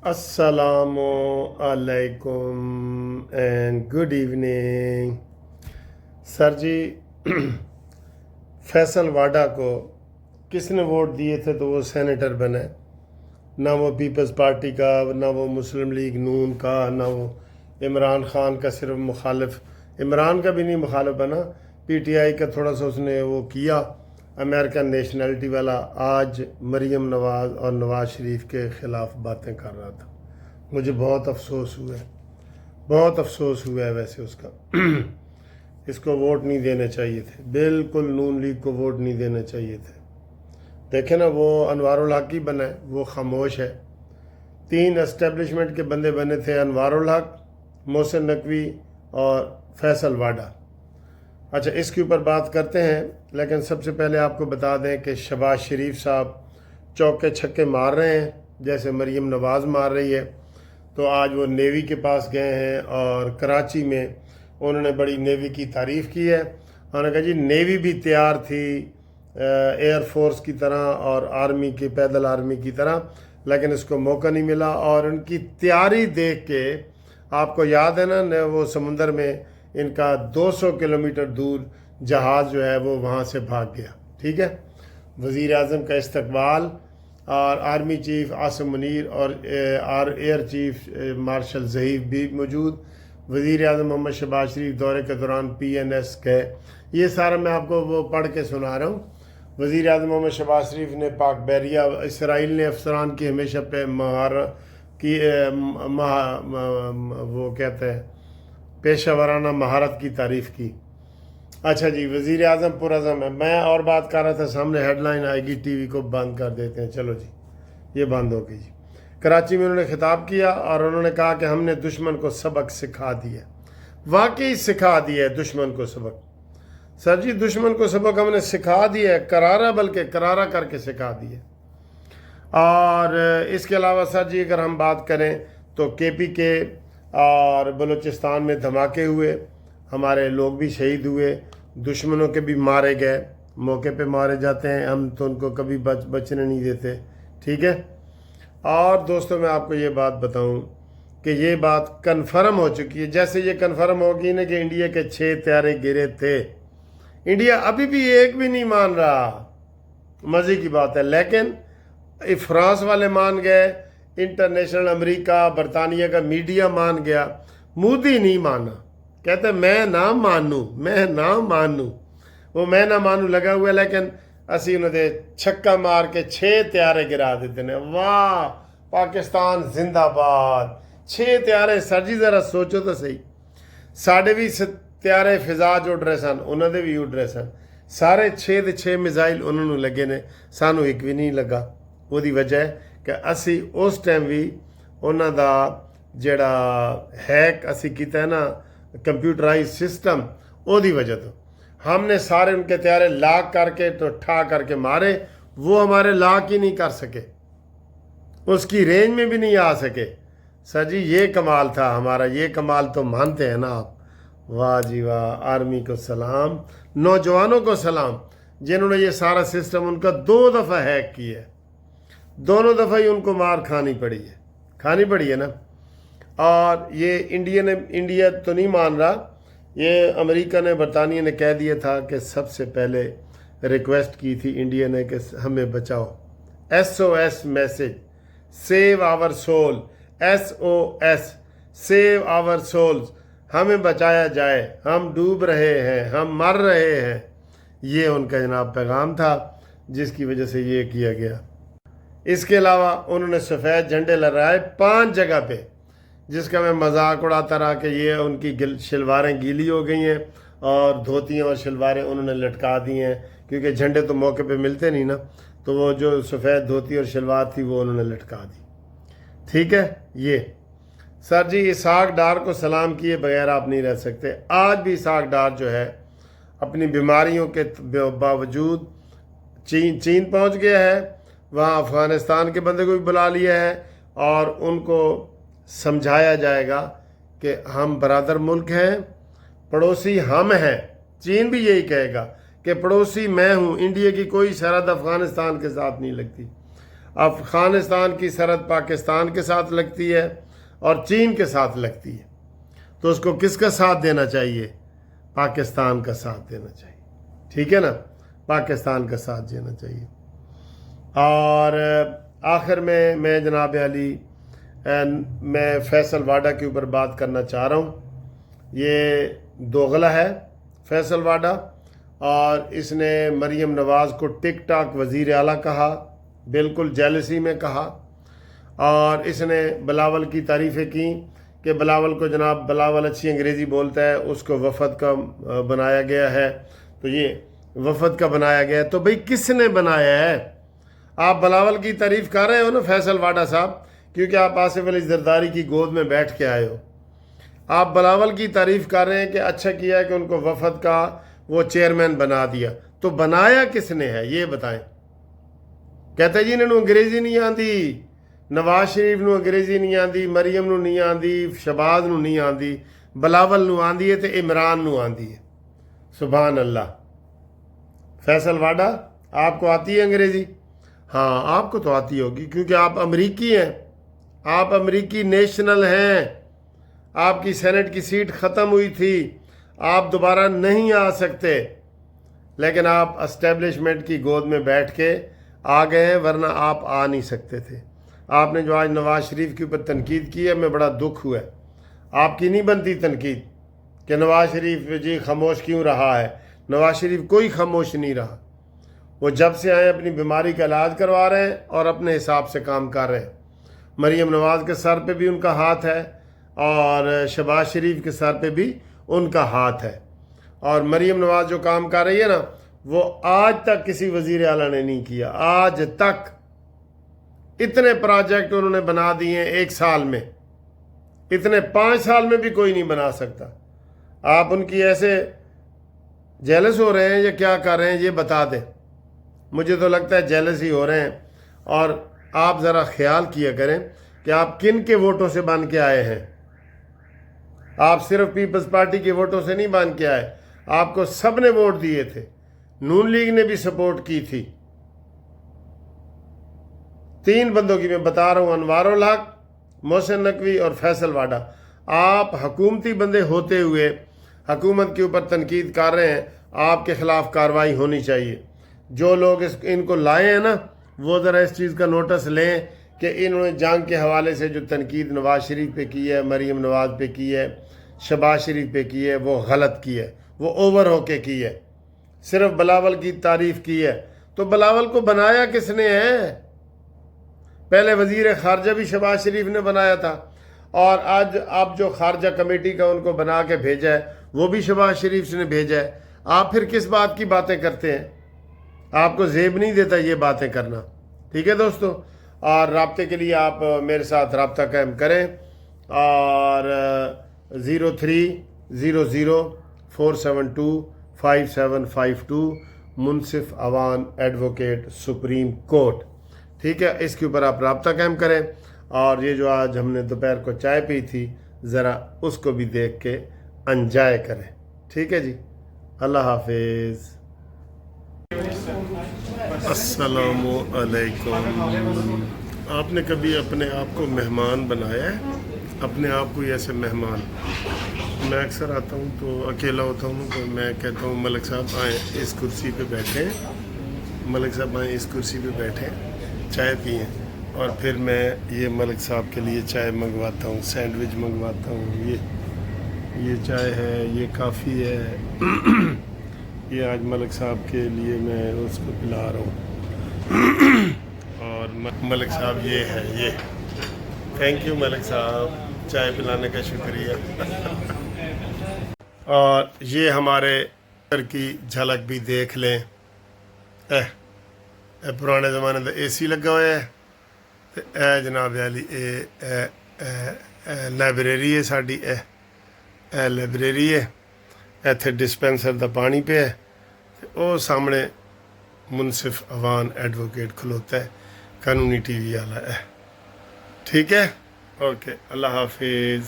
Assalamu alaikum and good evening. Sir ji Faisal Wada को किसने vote दिए थे तो वो सेनेटर बने? ना वो पीपल्स पार्टी का, ना वो मुस्लिम लीग नून का, ना वो इमरान खान का सिर्फ मुखालिफ, इमरान का भी नहीं मुखालिफ बना, पीटीआई का थोड़ा सा उसने वो किया, अमेरिकन नेशनलिटी वाला। आज मरीम नवाज़ और नवाज़ शरीफ के ख़िलाफ़ बातें कर रहा था। मुझे बहुत अफसोस हुआ है, बहुत अफसोस हुआ है वैसे उसका। इसको वोट नहीं देने चाहिए थे, बिल्कुल नून लीग को वोट नहीं देने चाहिए थे। देखे ना, वो अनवारुल हक ही बना है, वो खामोश है। 3 एस्टेब्लिशमेंट के बंदे बने थे, अनवारुल हक, मोहसिन नकवी और फैसल वाडा। अच्छा, इसके ऊपर बात करते हैं, लेकिन सबसे पहले आपको बता दें कि शहबाज शरीफ साहब चौके छक्के मार रहे हैं जैसे मरीम नवाज़ मार रही है। तो आज वो नेवी के पास गए हैं और कराची में उन्होंने बड़ी नेवी की तारीफ़ की है। उन्होंने कहा जी नेवी भी तैयार थी एयर फोर्स की तरह और आर्मी की, पैदल आर्मी की तरह, लेकिन इसको मौका नहीं मिला। और उनकी तैयारी देख के आपको याद है ना, वो समुंदर में इनका 200 किलोमीटर दूर जहाज़ जो है वो वहाँ से भाग गया। ठीक है, वज़ीर आज़म का इस्तकबाल और आर्मी चीफ आसिम मुनीर और एयर चीफ मार्शल ज़हीफ़ भी मौजूद। वज़ीर आज़म मोहम्मद शहबाज शरीफ दौरे के दौरान PNS गए। ये सारा मैं आपको वो पढ़ के सुना रहा हूँ। वज़ीर आज़म मोहम्मद शहबाज शरीफ ने पाक बहरिया इसराइल ने अफसरान की हमेशा पे वो कहते हैं पेशा वराना महारत की तारीफ़ की। अच्छा जी, वज़ीर आज़म पुरअज़म है। मैं और बात कर रहा था, सामने हेडलाइन आएगी, टीवी को बंद कर देते हैं। चलो जी, ये बंद हो गई जी। कराची में उन्होंने खिताब किया और उन्होंने कहा कि हमने दुश्मन को सबक सिखा दिया। वाकई सिखा दिया है दुश्मन को सबक। सर जी, दुश्मन को सबक हमने सिखा दिया है, करारा, बल्कि करारा करके सिखा दिया। और इसके अलावा सर जी अगर हम बात करें तो KPK और बलूचिस्तान में धमाके हुए, हमारे लोग भी शहीद हुए, दुश्मनों के भी मारे गए। मौके पे मारे जाते हैं, हम तो उनको कभी बचने नहीं देते। ठीक है। और दोस्तों मैं आपको ये बात बताऊं कि ये बात कन्फर्म हो चुकी है। जैसे ये कन्फर्म होगी ना कि इंडिया के 6 त्यारे गिरे थे, इंडिया अभी भी एक भी नहीं मान रहा। मज़े की बात है, लेकिन फ्रांस वाले मान गए, इंटरनेशनल अमेरिका बरतानिया का मीडिया मान गया, मोदी नहीं माना। कहते मैं ना मानू, मैं ना मानू, वो मैं ना मानू लगा हुआ है। लेकिन असी उन्होंने छक्का मार के 6 त्यारे गिरा देते ने। वाह, पाकिस्तान जिंदाबाद। 6 त्यारे सर जी, जरा सोचो तो सही। साढ़े भी त्यारे फिजा च उड़ रहे सन, उन्होंने भी उड़ रहे सन। सारे 6 ਦੇ 6 मिसाइल उन्होंने लगे ने, सानू एक भी नहीं लगा। ਉਹਦੀ ਵਜ੍ਹਾ ਕਿ ਅਸੀਂ उस टाइम भी ਉਹਨਾਂ ਦਾ ਜਿਹੜਾ हैक ਅਸੀਂ ਕੀਤਾ ना कंप्यूटराइज सिस्टम, ਉਹਦੀ वजह तो हमने सारे उनके त्यारे लाक करके तो ठा करके मारे। वो हमारे लाक ही नहीं कर सके, उसकी रेंज में भी नहीं आ सके। सर जी ये कमाल था हमारा, ये कमाल तो मानते हैं ना आप? वाह जी वाह, आर्मी को सलाम, नौजवानों को सलाम जिन्होंने ये सारा सिस्टम उनका 2 दफ़ा हैक किया है। दोनों दफ़ा ही उनको मार खानी पड़ी है ना। और ये इंडिया तो नहीं मान रहा। ये अमेरिका ने, बरतानिया ने कह दिया था कि सबसे पहले रिक्वेस्ट की थी इंडिया ने कि हमें बचाओ। SOS message, save our soul, SOS save our souls, हमें बचाया जाए, हम डूब रहे हैं, हम मर रहे हैं। ये उनका जनाब पैगाम था, जिसकी वजह से ये किया गया। इसके अलावा उन्होंने सफ़ेद झंडे लहराए 5 जगह पे, जिसका मैं मजाक उड़ाता रहा कि ये उनकी शलवारें गीली हो गई हैं और धोतियाँ और शलवारें उन्होंने लटका दी हैं, क्योंकि झंडे तो मौके पे मिलते नहीं ना। तो वो जो सफ़ेद धोती और शलवार थी वो उन्होंने लटका दी। ठीक है। ये सर जी इसहाक डार को सलाम किए बगैर आप नहीं रह सकते। आज भी इसहाक डार जो है अपनी बीमारियों के बावजूद चीन पहुँच गया है, वहाँ अफ़गानिस्तान के बंदे को भी बुला लिया है और उनको समझाया जाएगा कि हम बरादर मुल्क हैं, पड़ोसी हम हैं। चीन भी यही कहेगा कि पड़ोसी मैं हूँ, इंडिया की कोई सरहद अफ़गानिस्तान के साथ नहीं लगती। افغانستان کی سرحد پاکستان کے ساتھ لگتی ہے اور چین کے ساتھ لگتی ہے، تو اس کو کس کا ساتھ دینا چاہیے؟ پاکستان کا ساتھ دینا چاہیے، ٹھیک ہے نا، پاکستان کا ساتھ دینا چاہیے۔ اور آخر میں جناب علی میں فیصل واڈا کے اوپر بات کرنا چاہ رہا ہوں۔ یہ دوغلا ہے فیصل واڈا، اور اس نے مریم نواز کو ٹک ٹاک وزیر اعلیٰ کہا، بالکل جیلسی میں کہا، اور اس نے بلاول کی تعریفیں کی کہ بلاول کو جناب بلاول اچھی انگریزی بولتا ہے، اس کو وفد کا بنایا گیا ہے، تو یہ وفد کا بنایا گیا ہے، تو بھئی کس نے بنایا ہے؟ آپ بلاول کی تعریف کر رہے ہو نا فیصل واڈا صاحب، کیونکہ آپ آصف علی زرداری کی گود میں بیٹھ کے آئے ہو۔ آپ بلاول کی تعریف کر رہے ہیں کہ اچھا کیا ہے کہ ان کو وفد کا وہ چیئرمین بنا دیا، تو بنایا کس نے ہے یہ بتائیں؟ کہتا ہے جی انہوں انگریزی نہیں آندی، نواز شریف نو انگریزی نہیں آندی، مریم نو نہیں آندی، شہباز نو نہیں آندی، بلاول نو آندی ہے، تو عمران نو آندی ہے۔ سبحان اللہ۔ فیصل واڈا آپ کو آتی ہے انگریزی؟ ہاں آپ کو تو آتی ہوگی، کیونکہ آپ امریکی ہیں، آپ امریکی نیشنل ہیں، آپ کی سینٹ کی سیٹ ختم ہوئی تھی، آپ دوبارہ نہیں آ سکتے، لیکن آپ اسٹیبلشمنٹ کی گود میں بیٹھ کے آ گئے ہیں، ورنہ آپ آ نہیں سکتے تھے۔ آپ نے جو آج نواز شریف کے اوپر تنقید کی ہے، میں بڑا دکھ ہوا ہے۔ آپ کی نہیں بنتی تنقید کہ نواز شریف جی خاموش کیوں رہا ہے۔ نواز شریف کوئی خاموش نہیں رہا، وہ جب سے آئے اپنی بیماری کا علاج کروا رہے ہیں اور اپنے حساب سے کام کر رہے ہیں۔ مریم نواز کے سر پہ بھی ان کا ہاتھ ہے، اور شہباز شریف کے سر پہ بھی ان کا ہاتھ ہے، اور مریم نواز جو کام کر رہی ہے نا، وہ آج تک کسی وزیر اعلیٰ نے نہیں کیا، آج تک۔ اتنے پروجیکٹ انہوں نے بنا دیے ہیں ایک سال میں، اتنے 5 سال میں بھی کوئی نہیں بنا سکتا۔ آپ ان کی ایسے جیلس ہو رہے ہیں یا کیا کر رہے ہیں یہ بتا دیں؟ مجھے تو لگتا ہے جیلس ہی ہو رہے ہیں۔ اور آپ ذرا خیال کیا کریں کہ آپ کن کے ووٹوں سے بن کے آئے ہیں۔ آپ صرف پیپلز پارٹی کے ووٹوں سے نہیں بن کے آئے، آپ کو سب نے ووٹ دیے تھے، نون لیگ نے بھی سپورٹ کی تھی۔ 3 بندوں کی میں بتا رہا ہوں، انوار الحق، محسن نقوی اور فیصل واڈا۔ آپ حکومتی بندے ہوتے ہوئے حکومت کے اوپر تنقید کر رہے ہیں، آپ کے خلاف کارروائی ہونی چاہیے۔ جو لوگ ان کو لائے ہیں نا، وہ ذرا اس چیز کا نوٹس لیں کہ انہوں نے جنگ کے حوالے سے جو تنقید نواز شریف پہ کی ہے، مریم نواز پہ کی ہے، شہباز شریف پہ کی ہے، وہ غلط کی ہے، وہ اوور ہو کے کی ہے۔ صرف بلاول کی تعریف کی ہے، تو بلاول کو بنایا کس نے ہے؟ پہلے وزیر خارجہ بھی شہباز شریف نے بنایا تھا، اور آج آپ جو خارجہ کمیٹی کا ان کو بنا کے بھیجا ہے وہ بھی شہباز شریف نے بھیجا ہے۔ آپ پھر کس بات کی باتیں کرتے ہیں؟ آپ کو زیب نہیں دیتا یہ باتیں کرنا، ٹھیک ہے دوستو؟ اور رابطے کے لیے آپ میرے ساتھ رابطہ قائم کریں، اور 0300472572 منصف اوان ایڈوکیٹ سپریم کورٹ، ٹھیک ہے؟ اس کے اوپر آپ رابطہ قائم کریں، اور یہ جو آج ہم نے دوپہر کو چائے پی تھی ذرا اس کو بھی دیکھ کے انجوائے کریں، ٹھیک ہے جی؟ اللہ حافظ۔ السلام علیکم۔ آپ نے کبھی اپنے آپ کو مہمان بنایا ہے؟ اپنے آپ کو ایسے مہمان؟ میں اکثر آتا ہوں تو اکیلا ہوتا ہوں تو میں کہتا ہوں ملک صاحب آئیں اس کرسی پہ بیٹھیں، ملک صاحب آئیں اس کرسی پہ بیٹھیں، چائے پئیں، اور پھر میں یہ ملک صاحب کے لیے چائے منگواتا ہوں، سینڈوچ منگواتا ہوں، یہ چائے ہے، یہ کافی ہے، یہ آج ملک صاحب کے لیے میں اس کو پلا رہا ہوں، اور ملک صاحب یہ ہے، یہ تھینک یو ملک صاحب، چائے پلانے کا شکریہ۔ اور یہ ہمارے گھر کی جھلک بھی دیکھ لیں، پرانے زمانے کا اے سی لگا ہوا ہے، اے جناب علی اے لائبریری ہے ساڈی، اے لائبریری ہے، ایتھے ڈسپینسر دا پانی پہ ہے، وہ سامنے منصف اوان ایڈوکیٹ کھلوتا ہے، قانونی ٹی وی والا ہے، ٹھیک ہے؟ اوکے، اللہ حافظ۔